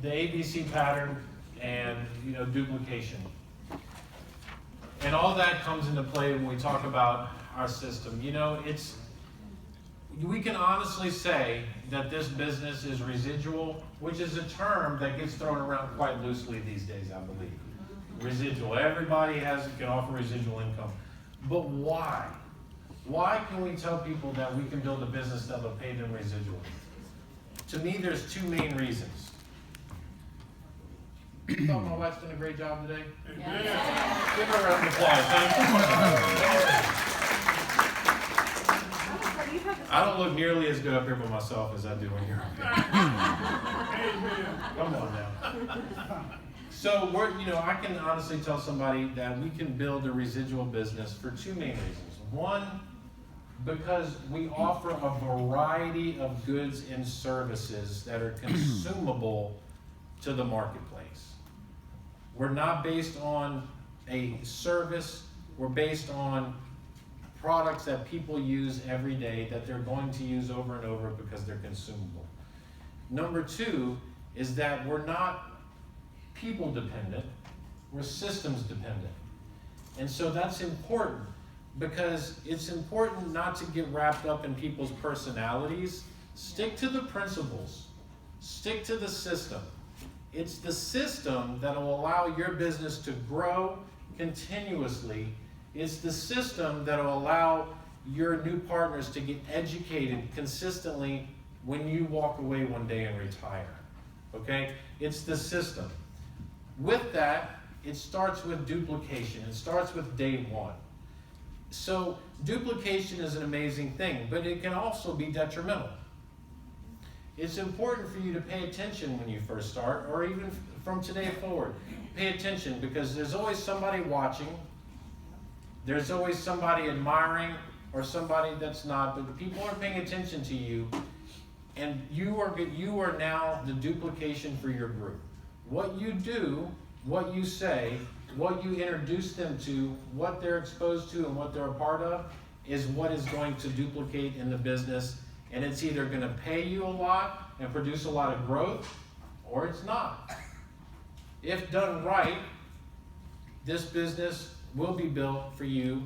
the ABC pattern and duplication. And all that comes into play when we talk about our system. We can honestly say that this business is residual, which is a term that gets thrown around quite loosely these days, I believe. Residual. Everybody can offer residual income. But why? Why can we tell people that we can build a business that will pay them residual? To me, there's two main reasons. You thought my wife's done a great job today? Yeah. Give her a round of applause. I don't look nearly as good up here by myself as I do when you're up here. Come on now. So I can honestly tell somebody that we can build a residual business for two main reasons. One, because we offer a variety of goods and services that are consumable to the marketplace. We're not based on a service, we're based on products that people use every day that they're going to use over and over because they're consumable. Number two is that we're not people dependent, we're systems dependent. And so that's important because it's important not to get wrapped up in people's personalities. Stick to the principles, stick to the system. It's the system that will allow your business to grow continuously. It's the system that will allow your new partners to get educated consistently when you walk away one day and retire. Okay? It's the system. With that, it starts with duplication. It starts with day one. So duplication is an amazing thing, but it can also be detrimental. It's important for you to pay attention when you first start, or even from today forward. Pay attention because there's always somebody watching. There's always somebody admiring or somebody that's not, but people are paying attention to you, and you are now the duplication for your group. What you do, what you say, what you introduce them to, what they're exposed to and what they're a part of is what is going to duplicate in the business, and it's either going to pay you a lot and produce a lot of growth, or it's not. If done right, this business will be built for you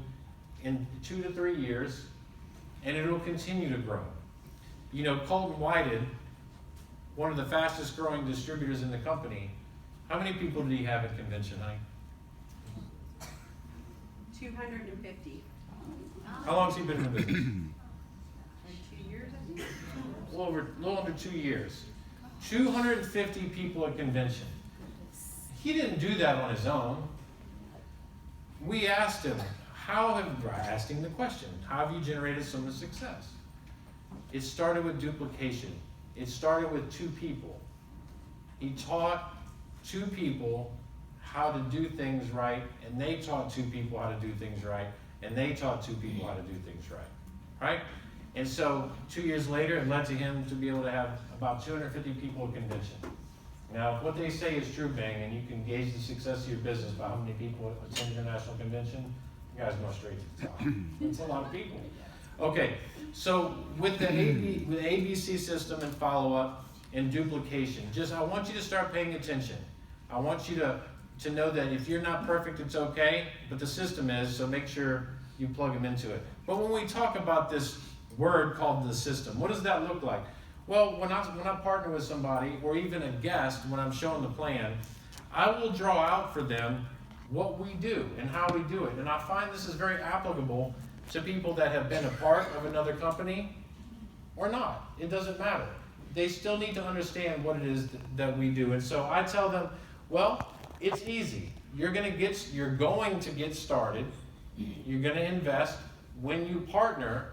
in 2 to 3 years, and it will continue to grow. Colton Whited, one of the fastest growing distributors in the company, how many people did he have at convention, honey? 250. How long has he been in the business? Like 2 years, I think. A little under 2 years. 250 people at convention. He didn't do that on his own. We asked him, asking the question, how have you generated so much success? It started with duplication. It started with 2 people. He taught 2 people how to do things right, and they taught 2 people how to do things right, and they taught 2 people how to do things right. Right? And so 2 years later, it led to him to be able to have about 250 people at convention. Now, if what they say is true, Bang, and you can gauge the success of your business by how many people attend your national convention, you guys go straight to the top. That's a lot of people. Okay, so with the ABC system and follow-up and duplication, I want you to start paying attention. I want you to know that if you're not perfect, it's okay, but the system is, so make sure you plug them into it. But when we talk about this word called the system, what does that look like? Well, when I partner with somebody, or even a guest, when I'm showing the plan, I will draw out for them what we do and how we do it. And I find this is very applicable to people that have been a part of another company or not. It doesn't matter. They still need to understand what it is that we do. And so I tell them, well, it's easy. You're going to get started. You're going to invest. When you partner,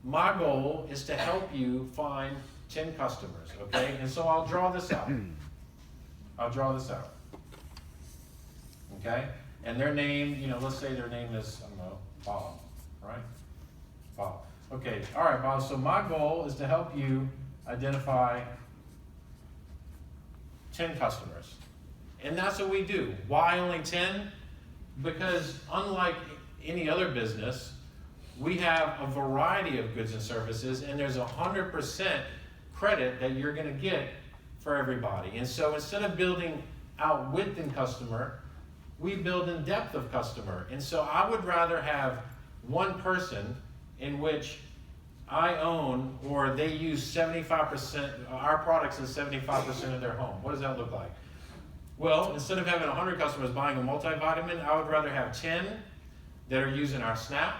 my goal is to help you find 10 customers, okay? And so I'll draw this out. Okay? And their name, let's say their name is, I don't know, Bob, right? Bob. Okay, all right, Bob. So my goal is to help you identify 10 customers. And that's what we do. Why only 10? Because unlike any other business, we have a variety of goods and services, and there's 100% credit that you're going to get for everybody. And so instead of building out width in customer, we build in depth of customer. And so I would rather have one person in which I own, or they use 75%, our products in 75% of their home. What does that look like? Well, instead of having 100 customers buying a multivitamin, I would rather have 10 that are using our SNAP,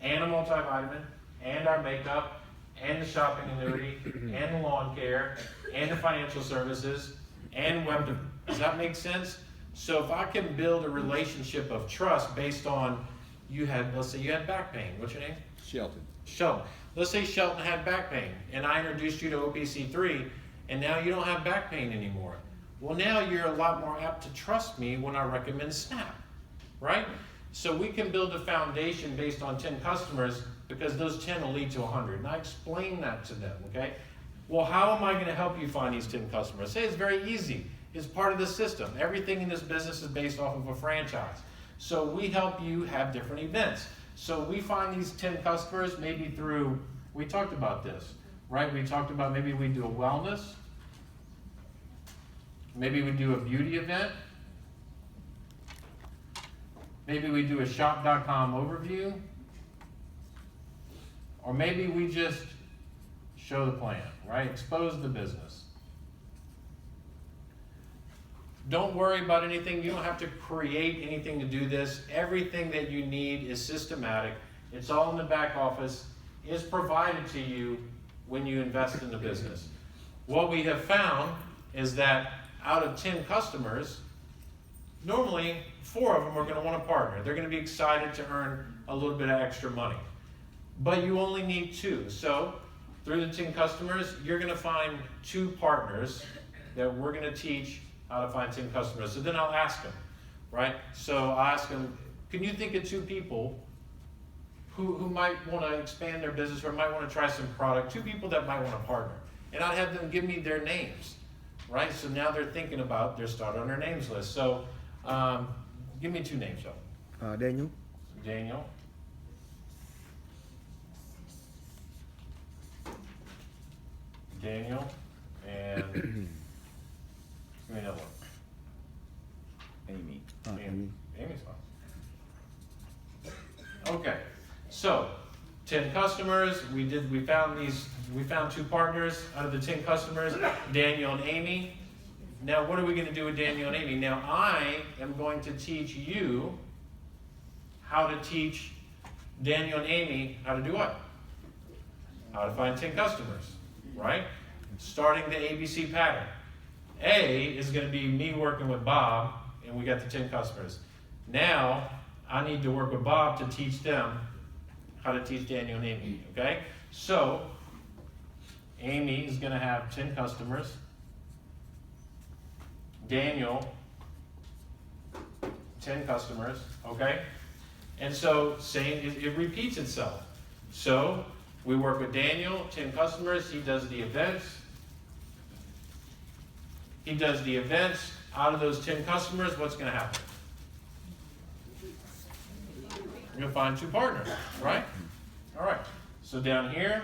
and a multivitamin, and our makeup, and the shopping annuity, and the lawn care, and the financial services, and web. Does that make sense? So if I can build a relationship of trust based on, let's say you had back pain. What's your name? Shelton. Shelton. Let's say Shelton had back pain, and I introduced you to OPC3, and now you don't have back pain anymore. Well, now you're a lot more apt to trust me when I recommend SNAP, right? So we can build a foundation based on 10 customers, because those 10 will lead to 100. And I explain that to them, okay? Well, how am I going to help you find these 10 customers? Say it's very easy. It's part of the system. Everything in this business is based off of a franchise. So we help you have different events. So we find these 10 customers maybe through, we talked about this, right? We talked about maybe we do a wellness. Maybe we do a beauty event. Maybe we do a shop.com overview. Or maybe we just show the plan, right? Expose the business. Don't worry about anything. You don't have to create anything to do this. Everything that you need is systematic. It's all in the back office. It's provided to you when you invest in the business. What we have found is that out of 10 customers, normally 4 of them are going to want to partner. They're going to be excited to earn a little bit of extra money. But you only need 2. So through the 10 customers, you're going to find 2 partners that we're going to teach how to find 10 customers. So then I'll ask them, right? So I ask them, can you think of 2 people who might want to expand their business or might want to try some product? 2 people that might want to partner. And I'd have them give me their names, right? So now they're thinking about their start on their names list. So give me 2 names, Joe. Daniel. Daniel. Daniel, and give me another one. Amy. Amy. Amy's fine. Okay, so 10 customers. We found 2 partners out of the 10 customers, Daniel and Amy. Now, what are we going to do with Daniel and Amy? Now, I am going to teach you how to teach Daniel and Amy how to do what? How to find 10 customers. Right? Starting the ABC pattern. A is going to be me working with Bob, and we got the 10 customers. Now, I need to work with Bob to teach them how to teach Daniel and Amy, okay? So, Amy is going to have 10 customers. Daniel, 10 customers, okay? And so, it repeats itself. So, we work with Daniel, 10 customers. He does the events. Out of those 10 customers, what's going to happen? You're going to find 2 partners, right? All right. So down here,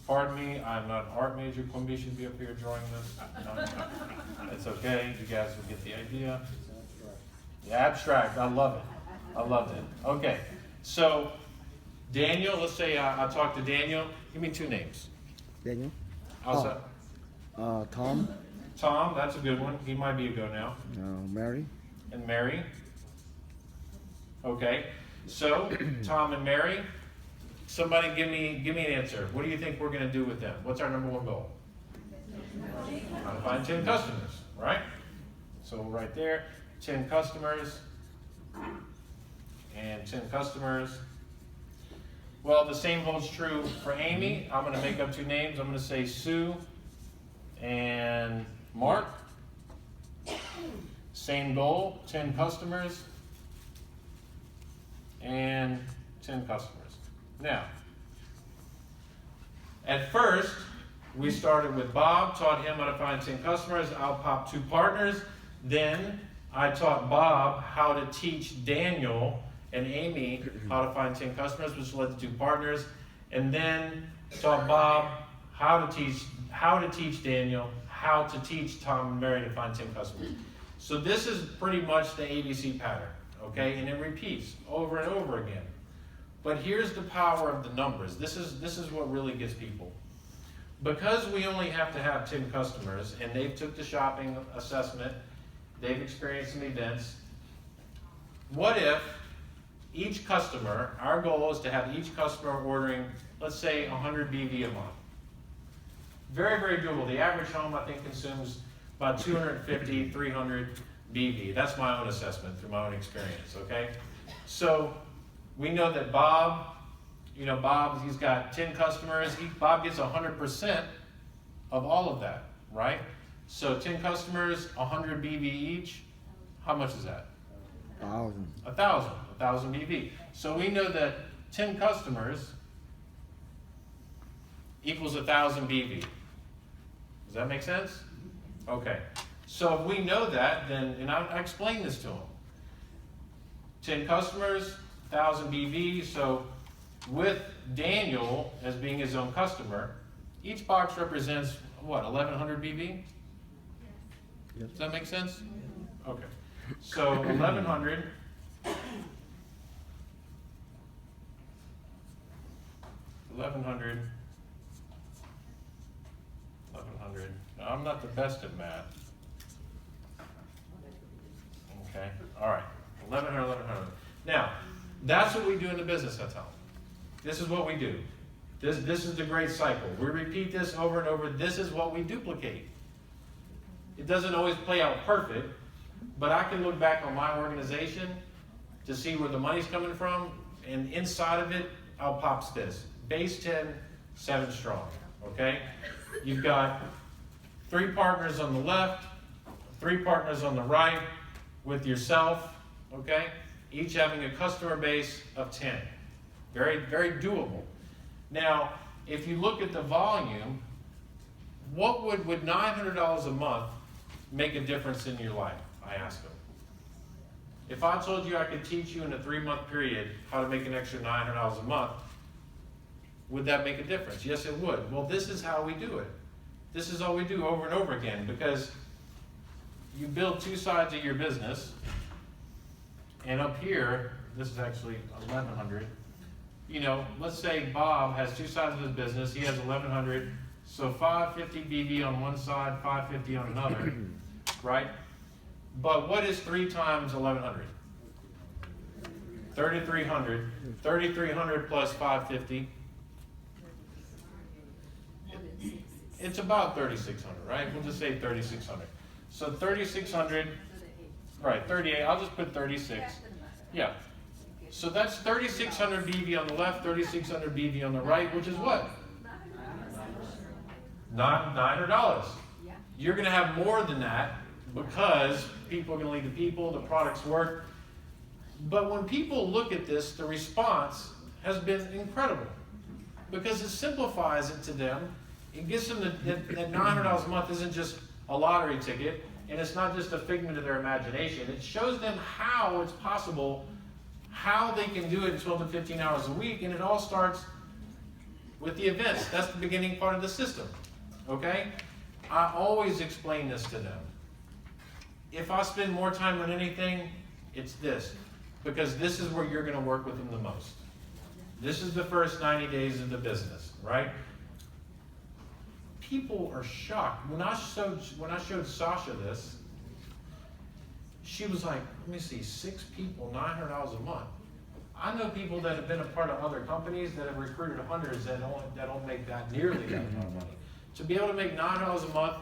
pardon me, I'm not an art major. Quimby should be up here drawing this. No, it's okay. You guys will get the idea. The abstract. I love it. I loved it. Okay. So Daniel, let's say I talk to Daniel. Give me 2 names. Daniel. Also, Tom. Tom, that's a good one. He might be a go now. Mary. And Mary. Okay. So Tom and Mary. Somebody give me an answer. What do you think we're going to do with them? What's our number 1 goal? How to find 10 customers, right? So right there, 10 customers and 10 customers. Well, the same holds true for Amy. I'm going to make up 2 names. I'm going to say Sue and Mark. Same goal, 10 customers and 10 customers. Now, at first, we started with Bob, taught him how to find 10 customers. I'll pop 2 partners. Then I taught Bob how to teach Daniel and Amy how to find 10 customers, which led to 2 partners. And then taught Bob how to teach Daniel, how to teach Tom and Mary to find 10 customers. So this is pretty much the ABC pattern, okay? And it repeats over and over again. But here's the power of the numbers. This is what really gets people. Because we only have to have 10 customers, and they've took the shopping assessment, they've experienced some events, what if each customer, our goal is to have each customer ordering, let's say 100 BV a month. Very, very doable. The average home, I think, consumes about 250, 300 BV. That's my own assessment through my own experience, okay? So we know that Bob, he's got 10 customers. Bob gets 100% of all of that, right? So 10 customers, 100 BV each. How much is that? 1,000. 1,000 BV. So we know that 10 customers equals 1,000 BV. Does that make sense? Okay. So if we know that, then, and I explained this to them. 10 customers, 1,000 BV. So with Daniel as being his own customer, each box represents, what, 1,100 BV? Yes. Does that make sense? Okay. So 1,100. 1,100. Now, I'm not the best at math. Okay, all right. 1,100. Now, that's what we do in the business, I tell them. This is what we do. This is the great cycle. We repeat this over and over. This is what we duplicate. It doesn't always play out perfect, but I can look back on my organization to see where the money's coming from, and inside of it, I'll pop this. Base 10, 7 strong, okay? You've got 3 partners on the left, 3 partners on the right with yourself, okay? Each having a customer base of 10. Very, very doable. Now, if you look at the volume, what would $900 a month make a difference in your life? I asked them. If I told you I could teach you in a 3-month period how to make an extra $900 a month, would that make a difference? Yes, it would. Well, this is how we do it. This is all we do over and over again, because you build 2 sides of your business, and up here, this is actually 1,100. Let's say Bob has 2 sides of his business. He has 1,100, so 550 BV on one side, 550 on another, right? But what is 3 times 1,100? 3,300. 3,300 plus 550. It's about 3,600, right? We'll just say 3,600. So 3,600, right, 38, I'll just put 36. Yeah. So that's 3,600 BV on the left, 3,600 BV on the right, which is what? $900. You're going to have more than that because people are going to lead to people, the products work. But when people look at this, the response has been incredible because it simplifies it to them. It gives them that $900 a month isn't just a lottery ticket, and it's not just a figment of their imagination. It shows them how it's possible, how they can do it in 12 to 15 hours a week, and it all starts with the events. That's the beginning part of the system, okay? I always explain this to them. If I spend more time on anything, it's this, because this is where you're going to work with them the most. This is the first 90 days of the business, right? People are shocked. When I showed Sasha this, she was like, let me see, 6 people, $900 a month. I know people that have been a part of other companies that have recruited hundreds that don't make that nearly that amount of money. To be able to make $900 a month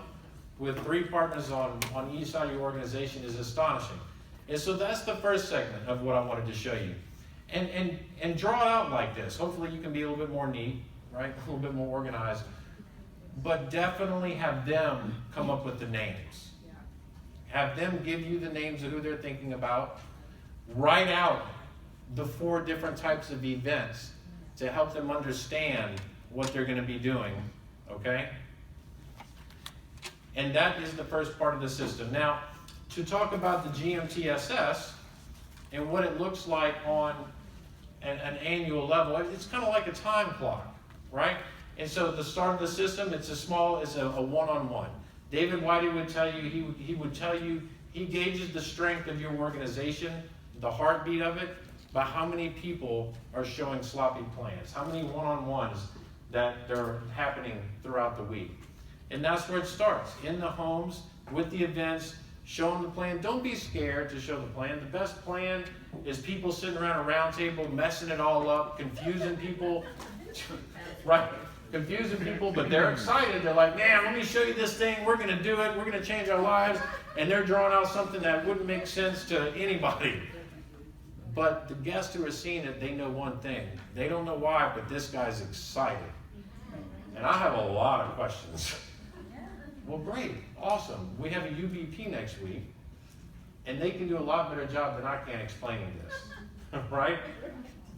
with 3 partners on each side of your organization is astonishing. And so that's the first segment of what I wanted to show you. And draw it out like this. Hopefully you can be a little bit more neat, right? A little bit more organized. But definitely have them come up with the names. Have them give you the names of who they're thinking about. Write out the 4 different types of events to help them understand what they're going to be doing, okay? And that is the first part of the system. Now, to talk about the GMTSS and what it looks like on an annual level, it's kind of like a time clock, right? And so the start of the system, it's a one-on-one. David Whitey would tell you, he would tell you, he gauges the strength of your organization, the heartbeat of it, by how many people are showing sloppy plans, how many one-on-ones that are happening throughout the week. And that's where it starts, in the homes, with the events, showing the plan. Don't be scared to show the plan. The best plan is people sitting around a round table, messing it all up, confusing people, right? Confusing people, but they're excited. They're like, man, let me show you this thing. We're going to do it. We're going to change our lives. And they're drawing out something that wouldn't make sense to anybody. But the guests who are seeing it, they know one thing. They don't know why, but this guy's excited. And I have a lot of questions. Well, great, awesome. We have a UBP next week, and they can do a lot better job than I can explaining this, right?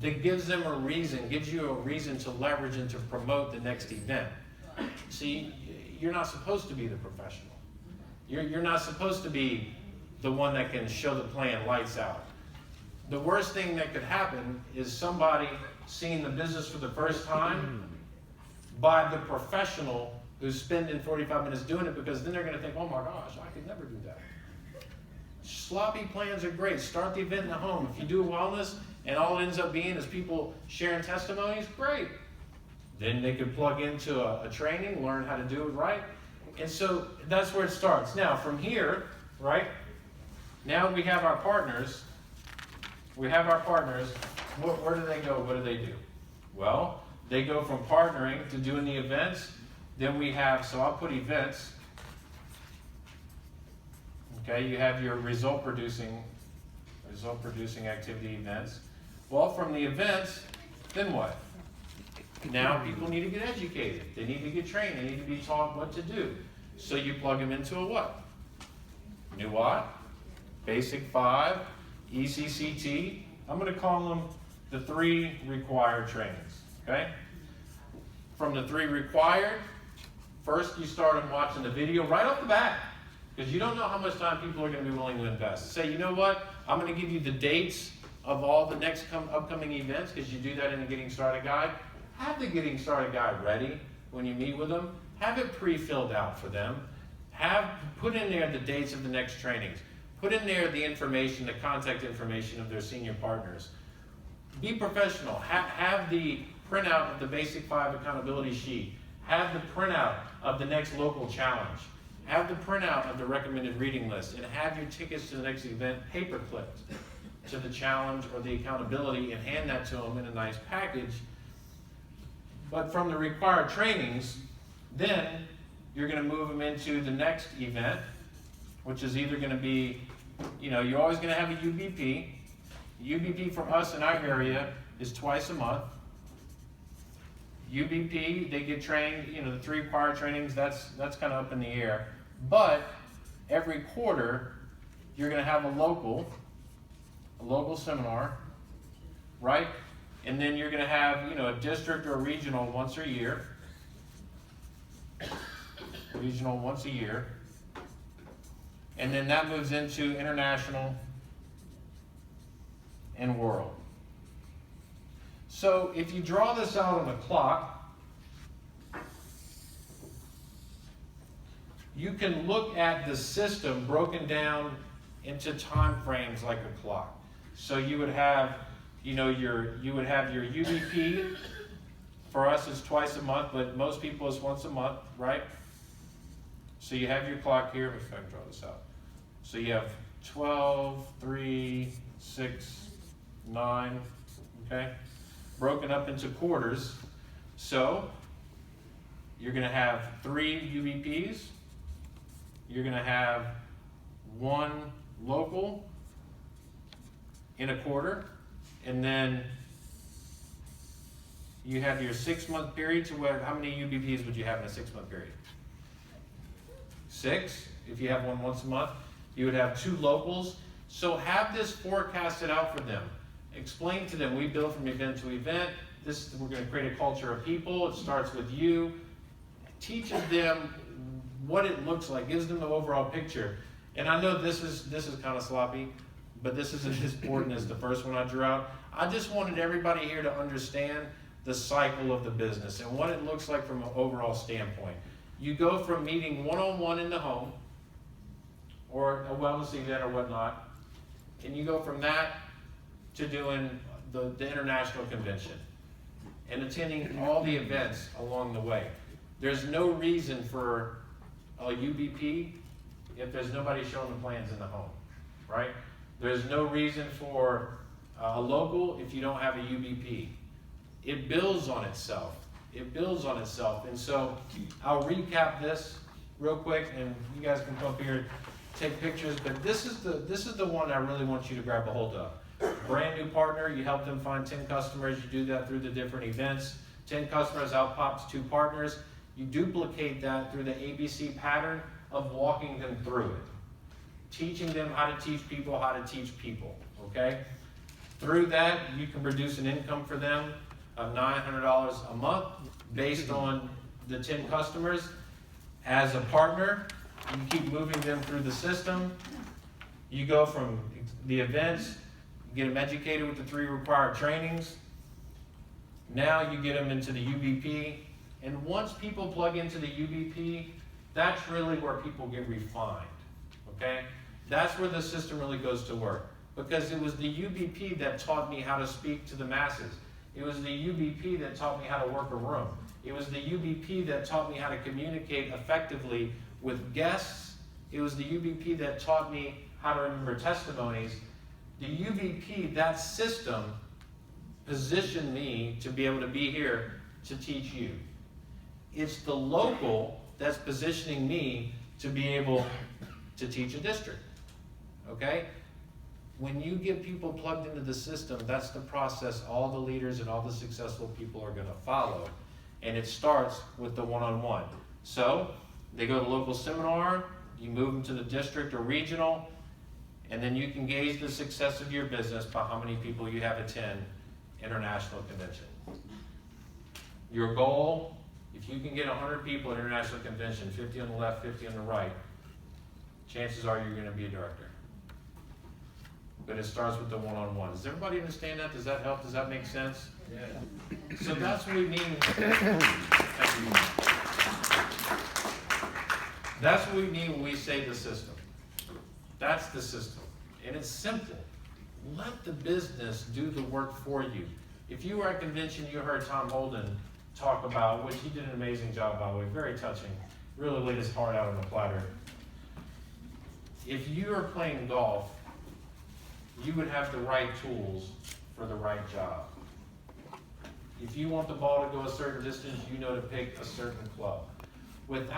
That gives them a reason, gives you a reason to leverage and to promote the next event. See, you're not supposed to be the professional. You're not supposed to be the one that can show the plan lights out. The worst thing that could happen is somebody seeing the business for the first time by the professional who's spending 45 minutes doing it, because then they're going to think, oh my gosh, I could never do that. Sloppy plans are great. Start the event in the home. If you do wellness and all it ends up being is people sharing testimonies, great. Then they could plug into a training, learn how to do it right. And so that's where it starts. Now from here, right, now we have our partners. We have our partners. Where do they go? What do they do? Well, they go from partnering to doing the events. Then we have, so I'll put events. Okay, you have your result producing activity events. Well, from the events, then what? Now people need to get educated. They need to get trained. They need to be taught what to do. So you plug them into a what? New what? Basic 5, ECCT. I'm going to call them the 3 required trainings. Okay? From the 3 required, first you start them watching the video right off the bat, because you don't know how much time people are going to be willing to invest. Say, you know what? I'm going to give you the dates of all the next upcoming events, because you do that in the Getting Started Guide. Have the Getting Started Guide ready when you meet with them. Have it pre-filled out for them. Put in there the dates of the next trainings. Put in there the information, the contact information of their senior partners. Be professional. Have the printout of the Basic 5 accountability sheet. Have the printout of the next local challenge. Have the printout of the recommended reading list. And have your tickets to the next event paper clipped to the challenge or the accountability, and hand that to them in a nice package. But from the required trainings, then you're going to move them into the next event, which is either going to be, you're always going to have a UBP. UBP for us in our area is twice a month. UBP, they get trained, the 3 required trainings, that's kind of up in the air. But every quarter, you're going to have a local seminar, right? And then you're going to have, a district or regional once a year. Regional once a year. And then that moves into international and world. So if you draw this out on the clock, you can look at the system broken down into time frames like a clock. So you would have, your UBP. For us, it's twice a month, but most people it's once a month, right? So you have your clock here. Let me see if I can draw this out. So you have 12, 3, 6, 9, okay? Broken up into quarters. So you're going to have 3 UBPs. You're going to have 1 local in a quarter. And then you have your 6-month period. So how many UBPs would you have in a 6-month period? 6. If you have one once a month, you would have 2 locals. So have this forecasted out for them. Explain to them, we build from event to event. We're going to create a culture of people. It starts with you. Teaches them what it looks like, gives them the overall picture. And I know this is kind of sloppy, but this isn't as important as the first one I drew out. I just wanted everybody here to understand the cycle of the business and what it looks like from an overall standpoint. You go from meeting one-on-one in the home or a wellness event or whatnot, and you go from that to doing the international convention and attending all the events along the way. There's no reason for a UBP if there's nobody showing the plans in the home, right? There's no reason for a local if you don't have a UBP. It builds on itself. It builds on itself. And so I'll recap this real quick, and you guys can come up here, take pictures. But this is the one I really want you to grab a hold of. Brand new partner, you help them find 10 customers. You do that through the different events. 10 customers, out pops 2 partners. You duplicate that through the ABC pattern of walking them through it. Teaching them how to teach people how to teach people, okay? Through that, you can produce an income for them of $900 a month based on the 10 customers. As a partner, you keep moving them through the system. You go from the events, you get them educated with the 3 required trainings. Now you get them into the UBP. And once people plug into the UBP, that's really where people get refined, okay? That's where the system really goes to work. Because it was the UBP that taught me how to speak to the masses. It was the UBP that taught me how to work a room. It was the UBP that taught me how to communicate effectively with guests. It was the UBP that taught me how to remember testimonies. The UBP, that system, positioned me to be able to be here to teach you. It's the local that's positioning me to be able to teach a district, okay? When you get people plugged into the system, that's the process all the leaders and all the successful people are gonna follow. And it starts with the one-on-one. So, they go to local seminar, you move them to the district or regional, and then you can gauge the success of your business by how many people you have attend international convention. Your goal, if you can get 100 people at international convention, 50 on the left, 50 on the right, chances are you're gonna be a director. But it starts with the one-on-one. Does everybody understand that? Does that help? Does that make sense? Yeah. So that's what we mean. That's what we mean when we say the system. That's the system. And it's simple. Let the business do the work for you. If you were at convention, you heard Tom Holden talk about, which he did an amazing job, by the way, very touching. Really laid his heart out on the platter. If you are playing golf, you would have the right tools for the right job. If you want the ball to go a certain distance, you know to pick a certain club. Without